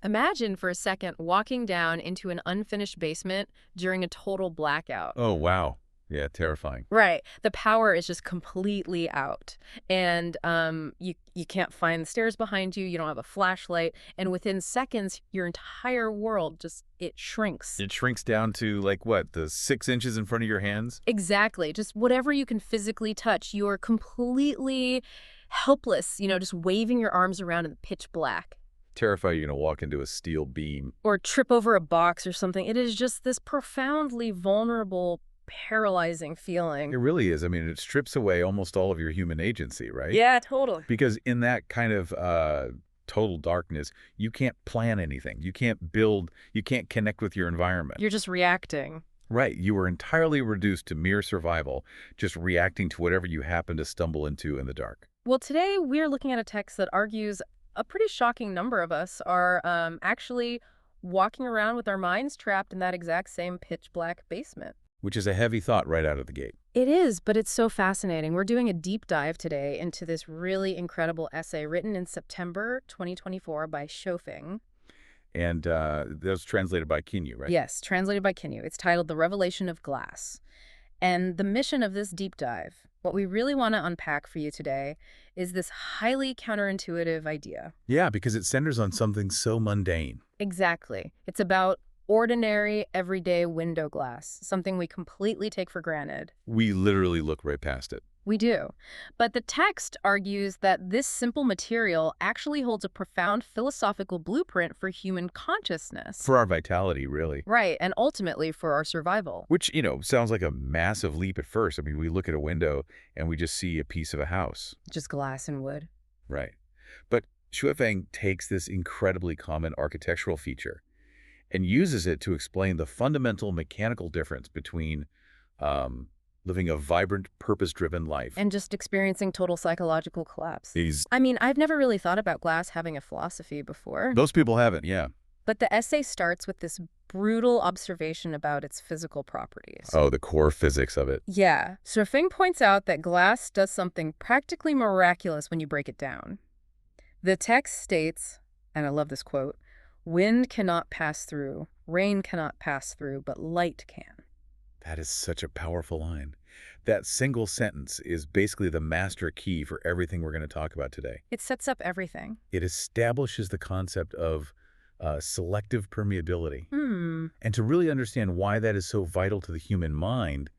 Imagine for a second walking down into an unfinished basement during a total blackout. Oh, wow. Yeah, terrifying. Right. The power is just completely out. And you can't find the stairs behind you. You don't have a flashlight. And within seconds, your entire world it shrinks. It shrinks down to, like, what, the 6 inches in front of your hands? Exactly. Just whatever you can physically touch, you're completely helpless, just waving your arms around in the pitch black. Terrified you're going to walk into a steel beam. Or trip over a box or something. It is just this profoundly vulnerable, paralyzing feeling. It really is. I mean, it strips away almost all of your human agency, right? Yeah, totally. Because in that kind of total darkness, you can't plan anything. You can't build. You can't connect with your environment. You're just reacting. Right. You are entirely reduced to mere survival, just reacting to whatever you happen to stumble into in the dark. Well, today we're looking at a text that argues a pretty shocking number of us are actually walking around with our minds trapped in that exact same pitch black basement. Which is a heavy thought right out of the gate. It is, but it's so fascinating. We're doing a deep dive today into this really incredible essay written in September 2024 by Shofeng. And that was translated by Kinyu, right? Yes, translated by Kinyu. It's titled The Revelation of Glass. And the mission of this deep dive, what we really want to unpack for you today, is this highly counterintuitive idea. Yeah, because it centers on something so mundane. Exactly. It's about ordinary, everyday window glass, something we completely take for granted. We literally look right past it. We do. But the text argues that this simple material actually holds a profound philosophical blueprint for human consciousness. For our vitality, really. Right, and ultimately for our survival. Which, sounds like a massive leap at first. I mean, we look at a window and we just see a piece of a house. Just glass and wood. Right. But Shuifeng takes this incredibly common architectural feature and uses it to explain the fundamental mechanical difference between living a vibrant, purpose-driven life. And just experiencing total psychological collapse. These I mean, I've never really thought about glass having a philosophy before. Those people haven't, yeah. But the essay starts with this brutal observation about its physical properties. Oh, the core physics of it. Yeah. So Feng points out that glass does something practically miraculous when you break it down. The text states, and I love this quote, "Wind cannot pass through, rain cannot pass through, but light can." That is such a powerful line. That single sentence is basically the master key for everything we're going to talk about today. It sets up everything. It establishes the concept of selective permeability. And to really understand why that is so vital to the human mind,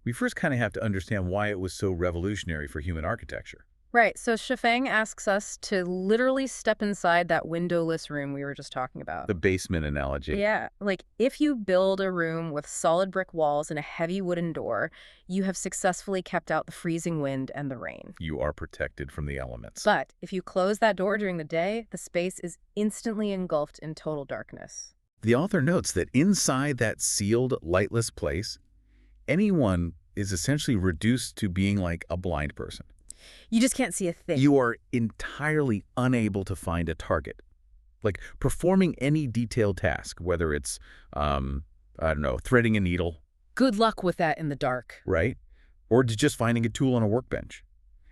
we first kind of have to understand why it was so revolutionary for human architecture. Right. So Shifeng asks us to literally step inside that windowless room we were just talking about. The basement analogy. Yeah. Like, if you build a room with solid brick walls and a heavy wooden door, you have successfully kept out the freezing wind and the rain. You are protected from the elements. But if you close that door during the day, the space is instantly engulfed in total darkness. The author notes that inside that sealed, lightless place, anyone is essentially reduced to being like a blind person. You just can't see a thing. You are entirely unable to find a target. Like performing any detailed task, whether it's, threading a needle. Good luck with that in the dark. Right? Or just finding a tool on a workbench.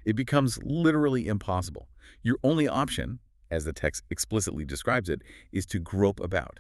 It becomes literally impossible. Your only option, as the text explicitly describes it, is to grope about.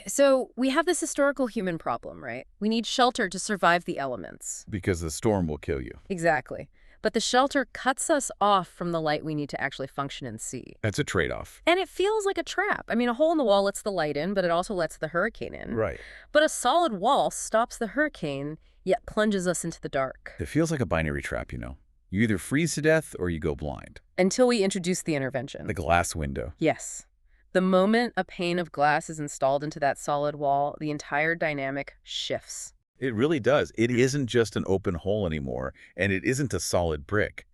So we have this historical human problem, right? We need shelter to survive the elements. Because the storm will kill you. Exactly. But the shelter cuts us off from the light we need to actually function and see. That's a trade-off. And it feels like a trap. I mean, a hole in the wall lets the light in, but it also lets the hurricane in. Right. But a solid wall stops the hurricane, yet plunges us into the dark. It feels like a binary trap, You either freeze to death or you go blind. Until we introduce the intervention. The glass window. Yes. The moment a pane of glass is installed into that solid wall, the entire dynamic shifts. It really does. It isn't just an open hole anymore, and it isn't a solid brick.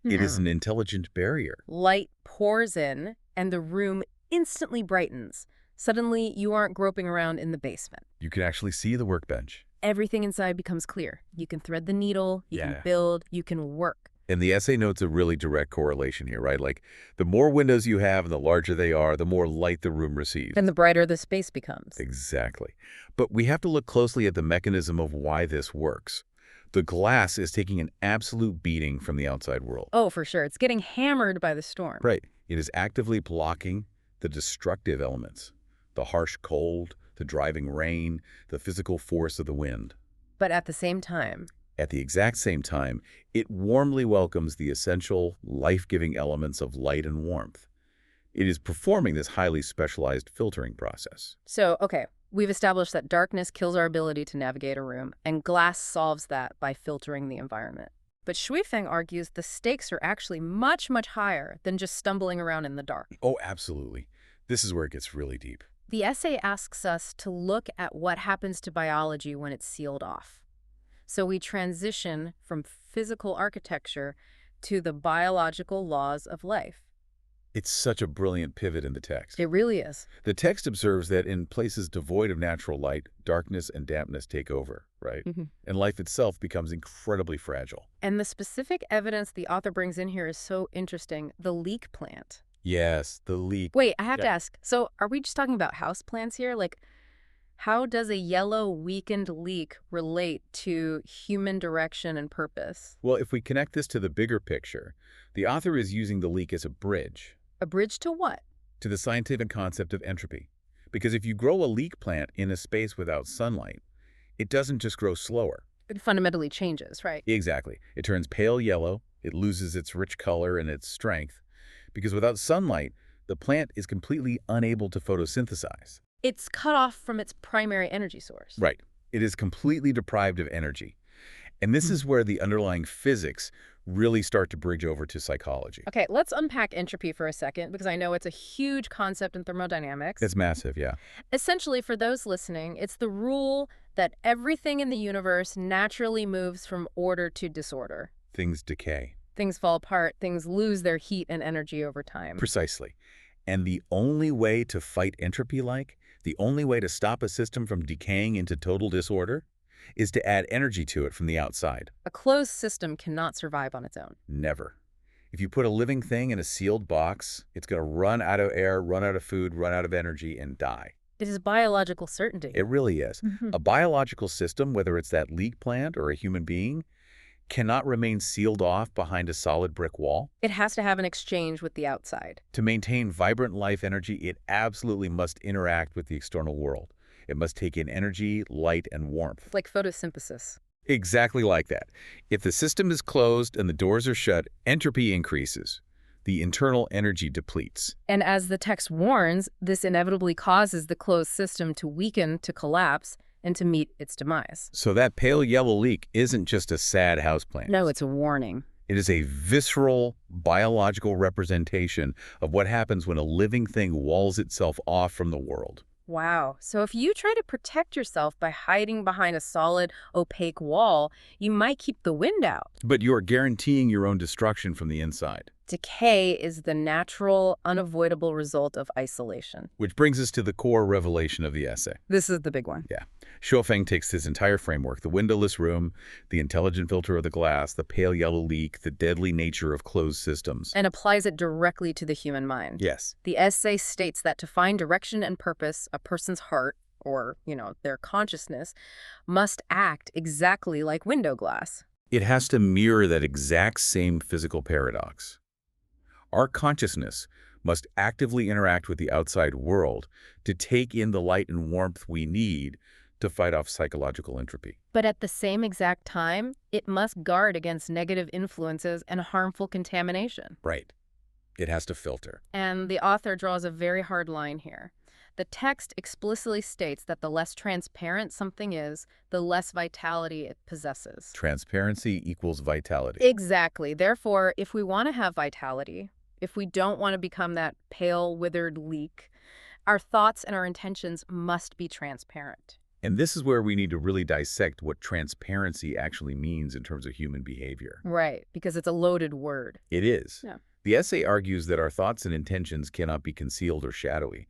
It is an intelligent barrier. Light pours in, and the room instantly brightens. Suddenly, you aren't groping around in the basement. You can actually see the workbench. Everything inside becomes clear. You can thread the needle, you can build, you can work. And the essay notes a really direct correlation here, right? Like, the more windows you have and the larger they are, the more light the room receives. And the brighter the space becomes. Exactly. But we have to look closely at the mechanism of why this works. The glass is taking an absolute beating from the outside world. Oh, for sure. It's getting hammered by the storm. Right. It is actively blocking the destructive elements, the harsh cold, the driving rain, the physical force of the wind. But at the same time, At the exact same time, it warmly welcomes the essential, life-giving elements of light and warmth. It is performing this highly specialized filtering process. so, okay, we've established that darkness kills our ability to navigate a room, and glass solves that by filtering the environment. But Shuifeng argues the stakes are actually much, much higher than just stumbling around in the dark. Oh, absolutely. This is where it gets really deep. The essay asks us to look at what happens to biology when it's sealed off. So we transition from physical architecture to the biological laws of life. It's such a brilliant pivot in the text. It really is. The text observes that in places devoid of natural light, darkness and dampness take over, right? And life itself becomes incredibly fragile. And the specific evidence the author brings in here is so interesting. The leek plant. Yes, the leak. Wait, I have to Yeah. ask. So are we just talking about house plants here? Like, how does a yellow weakened leek relate to human direction and purpose? Well, if we connect this to the bigger picture, the author is using the leak as a bridge A bridge to what? to the scientific concept of entropy. Because if you grow a leek plant in a space without sunlight, it doesn't just grow slower. It fundamentally changes, right? Exactly. It turns pale yellow, it loses its rich color and its strength. Because without sunlight, the plant is completely unable to photosynthesize. It's cut off from its primary energy source. Right. It is completely deprived of energy. And this is where the underlying physics really start to bridge over to psychology. Okay, let's unpack entropy for a second, because I know it's a huge concept in thermodynamics. It's massive, yeah. Essentially, for those listening, it's the rule that everything in the universe naturally moves from order to disorder. Things decay. Things fall apart, things lose their heat and energy over time. Precisely. And the only way to fight entropy the only way to stop a system from decaying into total disorder, is to add energy to it from the outside. A closed system cannot survive on its own. Never. If you put a living thing in a sealed box, it's going to run out of air, run out of food, run out of energy, and die. It is biological certainty. It really is. A biological system, whether it's that leek plant or a human being, cannot remain sealed off behind a solid brick wall. It has to have an exchange with the outside. To maintain vibrant life energy, it absolutely must interact with the external world. It must take in energy, light, and warmth. Like photosynthesis. Exactly like that. If the system is closed and the doors are shut, entropy increases. The internal energy depletes. And as the text warns, this inevitably causes the closed system to weaken, to collapse, and to meet its demise. So that pale yellow leek isn't just a sad houseplant. No, it's a warning. It is a visceral, biological representation of what happens when a living thing walls itself off from the world. Wow. So if you try to protect yourself by hiding behind a solid, opaque wall, you might keep the wind out. But you are guaranteeing your own destruction from the inside. Decay is the natural, unavoidable result of isolation. Which brings us to the core revelation of the essay. This is the big one. Yeah. Shuofeng takes this entire framework, the windowless room, the intelligent filter of the glass, the pale yellow leak, the deadly nature of closed systems. And applies it directly to the human mind. Yes. The essay states that to find direction and purpose, a person's heart, or, their consciousness, must act exactly like window glass. It has to mirror that exact same physical paradox. Our consciousness must actively interact with the outside world to take in the light and warmth we need to fight off psychological entropy. But at the same exact time, it must guard against negative influences and harmful contamination. Right. It has to filter. And the author draws a very hard line here. The text explicitly states that the less transparent something is, the less vitality it possesses. Transparency equals vitality. Exactly. Therefore, if we want to have vitality, if we don't want to become that pale, withered leek, our thoughts and our intentions must be transparent. And this is where we need to really dissect what transparency actually means in terms of human behavior. Right, because it's a loaded word. It is. Yeah. The essay argues that our thoughts and intentions cannot be concealed or shadowy.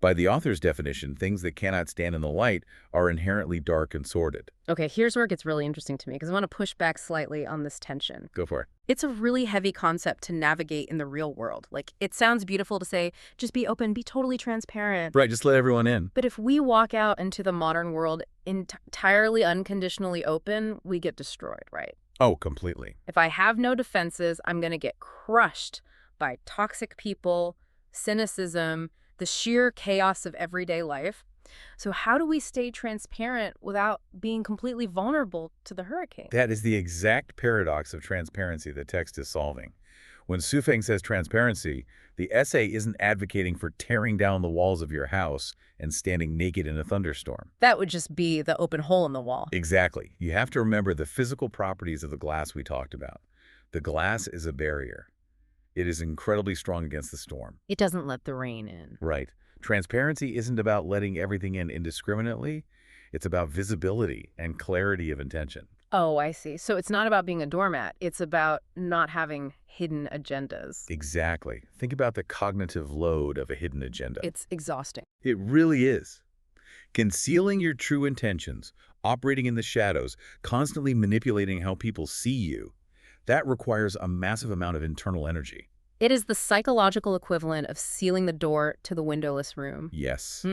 By the author's definition, things that cannot stand in the light are inherently dark and sordid. Okay, here's where it gets really interesting to me, because I want to push back slightly on this tension. Go for it. It's a really heavy concept to navigate in the real world. Like, it sounds beautiful to say, just be open, be totally transparent. Right, just let everyone in. But if we walk out into the modern world entirely unconditionally open, we get destroyed, right? Oh, completely. If I have no defenses, I'm going to get crushed by toxic people, cynicism, the sheer chaos of everyday life. So how do we stay transparent without being completely vulnerable to the hurricane? That is the exact paradox of transparency the text is solving. When Sufeng says transparency, the essay isn't advocating for tearing down the walls of your house and standing naked in a thunderstorm. That would just be the open hole in the wall. Exactly. You have to remember the physical properties of the glass we talked about. The glass is a barrier. It is incredibly strong against the storm. It doesn't let the rain in. Right. Transparency isn't about letting everything in indiscriminately. It's about visibility and clarity of intention. Oh, I see. So it's not about being a doormat. It's about not having hidden agendas. Exactly. Think about the cognitive load of a hidden agenda. It's exhausting. It really is. Concealing your true intentions, operating in the shadows, constantly manipulating how people see you, that requires a massive amount of internal energy. It is the psychological equivalent of sealing the door to the windowless room. Yes.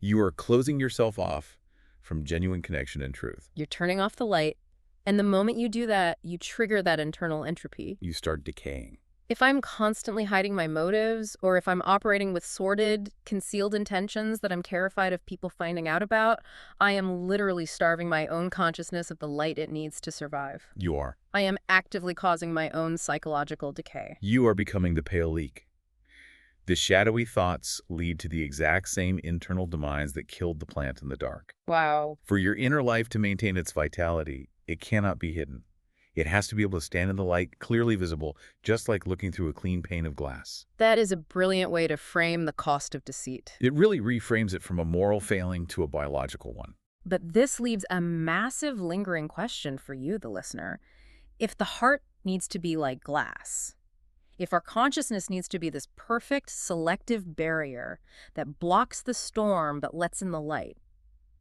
You are closing yourself off from genuine connection and truth. You're turning off the light, and the moment you do that, you trigger that internal entropy. You start decaying. If I'm constantly hiding my motives, or if I'm operating with sordid, concealed intentions that I'm terrified of people finding out about, I am literally starving my own consciousness of the light it needs to survive. You are. I am actively causing my own psychological decay. You are becoming the pale leak. The shadowy thoughts lead to the exact same internal demise that killed the plant in the dark. Wow. For your inner life to maintain its vitality, it cannot be hidden. It has to be able to stand in the light, clearly visible, just like looking through a clean pane of glass. That is a brilliant way to frame the cost of deceit. It really reframes it from a moral failing to a biological one. But this leaves a massive lingering question for you, the listener. If the heart needs to be like glass, if our consciousness needs to be this perfect selective barrier that blocks the storm but lets in the light,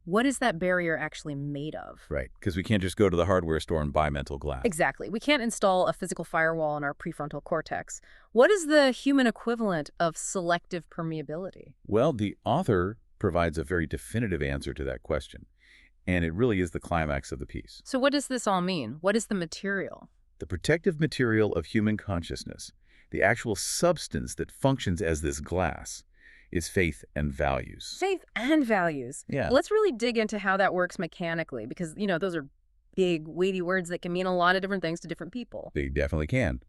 what is that barrier actually made of? Right, because we can't just go to the hardware store and buy mental glass. Exactly. We can't install a physical firewall in our prefrontal cortex. What is the human equivalent of selective permeability? Well, the author provides a very definitive answer to that question, and it really is the climax of the piece. So what does this all mean? What is the material? The protective material of human consciousness, the actual substance that functions as this glass, is faith and values. Faith and values. Yeah. Let's really dig into how that works mechanically, because, those are big, weighty words that can mean a lot of different things to different people. They definitely can.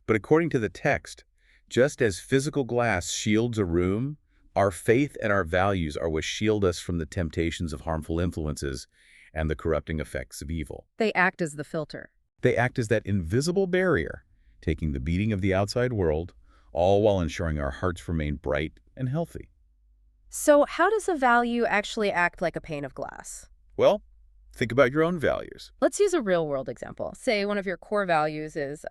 But according to the text, just as physical glass shields a room, our faith and our values are what shield us from the temptations of harmful influences and the corrupting effects of evil. They act as the filter. They act as that invisible barrier, taking the beating of the outside world, all while ensuring our hearts remain bright and healthy. So how does a value actually act like a pane of glass? Well, think about your own values. Let's use a real-world example. Say one of your core values is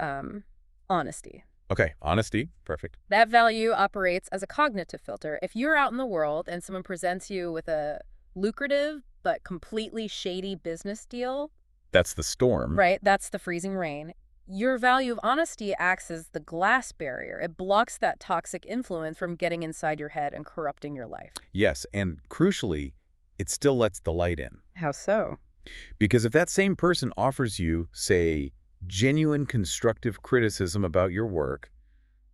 honesty. Okay, honesty. Perfect. That value operates as a cognitive filter. If you're out in the world and someone presents you with a lucrative but completely shady business deal, That's the storm. right, that's the freezing rain. Your value of honesty acts as the glass barrier. It blocks that toxic influence from getting inside your head and corrupting your life. Yes, and crucially, it still lets the light in. How so? Because if that same person offers you, say, genuine constructive criticism about your work,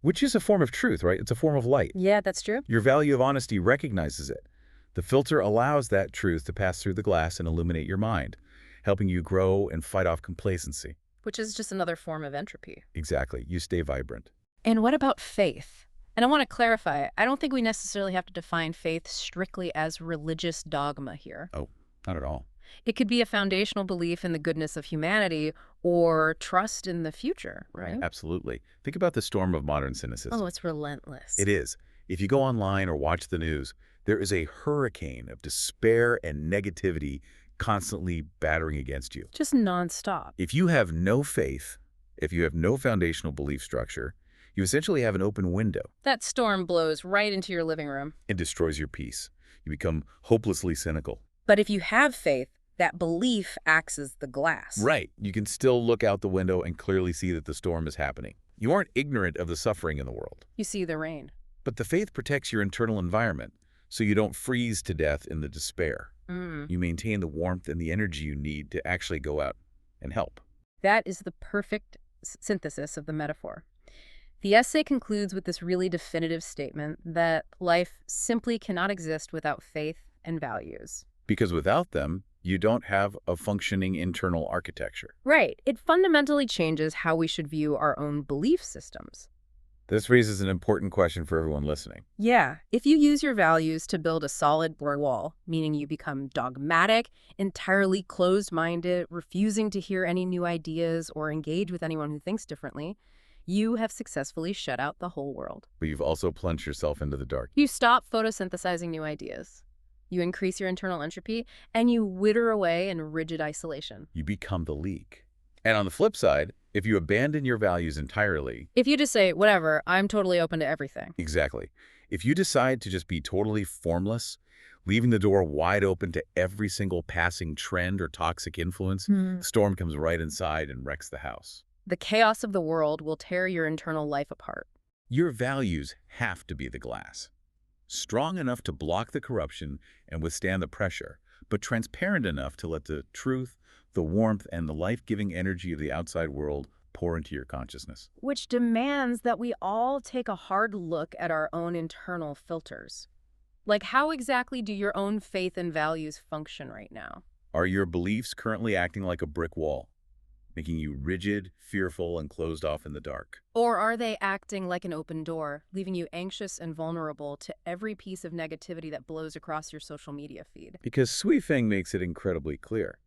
which is a form of truth, right? It's a form of light. Yeah, that's true. Your value of honesty recognizes it. The filter allows that truth to pass through the glass and illuminate your mind, helping you grow and fight off complacency. Which is just another form of entropy. Exactly. You stay vibrant. And what about faith? And I want to clarify, I don't think we necessarily have to define faith strictly as religious dogma here. Oh, not at all. It could be a foundational belief in the goodness of humanity or trust in the future, right? Absolutely. Think about the storm of modern cynicism. Oh, it's relentless. It is. If you go online or watch the news, there is a hurricane of despair and negativity constantly battering against you. Just nonstop. If you have no faith, if you have no foundational belief structure, you essentially have an open window. That storm blows right into your living room. It destroys your peace. You become hopelessly cynical. But if you have faith, that belief acts as the glass. Right. You can still look out the window and clearly see that the storm is happening. You aren't ignorant of the suffering in the world. You see the rain. But the faith protects your internal environment, so you don't freeze to death in the despair. You maintain the warmth and the energy you need to actually go out and help. That is the perfect synthesis of the metaphor. The essay concludes with this really definitive statement that life simply cannot exist without faith and values. Because without them, you don't have a functioning internal architecture. Right. It fundamentally changes how we should view our own belief systems. This raises an important question for everyone listening. Yeah, if you use your values to build a solid brick wall, meaning you become dogmatic, entirely closed-minded, refusing to hear any new ideas or engage with anyone who thinks differently, you have successfully shut out the whole world. But you've also plunged yourself into the dark. You stop photosynthesizing new ideas. You increase your internal entropy, and you wither away in rigid isolation. You become the leak. And on the flip side, if you abandon your values entirely... If you just say, whatever, I'm totally open to everything. Exactly. If you decide to just be totally formless, leaving the door wide open to every single passing trend or toxic influence, the storm comes right inside and wrecks the house. The chaos of the world will tear your internal life apart. Your values have to be the glass. Strong enough to block the corruption and withstand the pressure, but transparent enough to let the truth, the warmth, and the life-giving energy of the outside world pour into your consciousness. Which demands that we all take a hard look at our own internal filters. Like, how exactly do your own faith and values function right now? Are your beliefs currently acting like a brick wall, making you rigid, fearful, and closed off in the dark? Or are they acting like an open door, leaving you anxious and vulnerable to every piece of negativity that blows across your social media feed? Because Sui Feng makes it incredibly clear.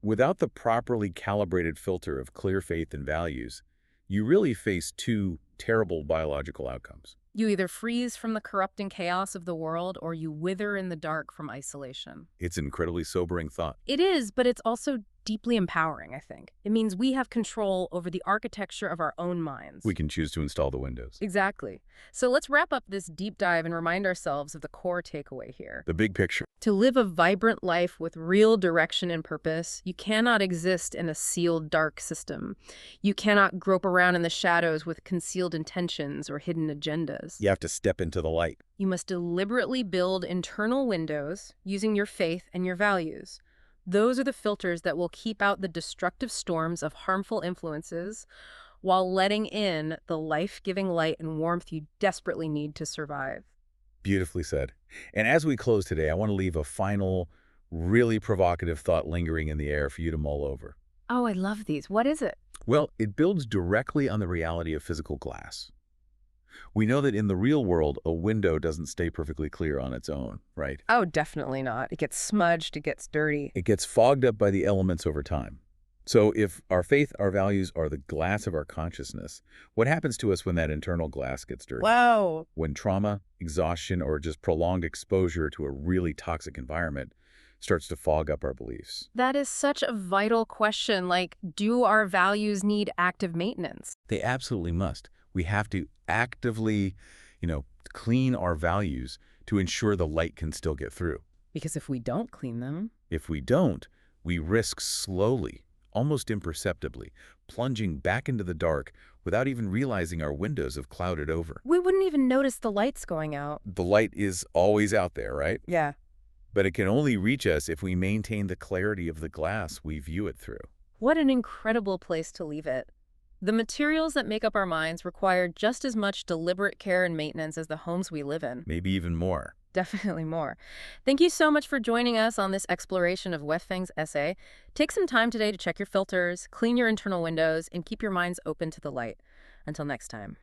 Without the properly calibrated filter of clear faith and values, you really face two terrible biological outcomes. You either freeze from the corrupting chaos of the world or you wither in the dark from isolation. It's an incredibly sobering thought. It is, but it's also deeply empowering, I think. It means we have control over the architecture of our own minds. We can choose to install the windows. Exactly. So let's wrap up this deep dive and remind ourselves of the core takeaway here. The big picture. To live a vibrant life with real direction and purpose, you cannot exist in a sealed, dark system. You cannot grope around in the shadows with concealed intentions or hidden agendas. You have to step into the light. You must deliberately build internal windows using your faith and your values. Those are the filters that will keep out the destructive storms of harmful influences while letting in the life-giving light and warmth you desperately need to survive. Beautifully said. And as we close today, I want to leave a final, really provocative thought lingering in the air for you to mull over. Oh, I love these. What is it? Well, it builds directly on the reality of physical glass. We know that in the real world, a window doesn't stay perfectly clear on its own, right? Oh, definitely not. It gets smudged, it gets dirty. It gets fogged up by the elements over time. So if our faith, our values are the glass of our consciousness, what happens to us when that internal glass gets dirty? Wow. When trauma, exhaustion, or just prolonged exposure to a really toxic environment starts to fog up our beliefs? That is such a vital question. Like, do our values need active maintenance? They absolutely must. We have to actively, clean our values to ensure the light can still get through. Because if we don't clean them... If we don't, we risk slowly, almost imperceptibly, plunging back into the dark without even realizing our windows have clouded over. We wouldn't even notice the lights going out. The light is always out there, right? Yeah. But it can only reach us if we maintain the clarity of the glass we view it through. What an incredible place to leave it. The materials that make up our minds require just as much deliberate care and maintenance as the homes we live in. Maybe even more. Definitely more. Thank you so much for joining us on this exploration of Weifeng's essay. Take some time today to check your filters, clean your internal windows, and keep your minds open to the light. Until next time.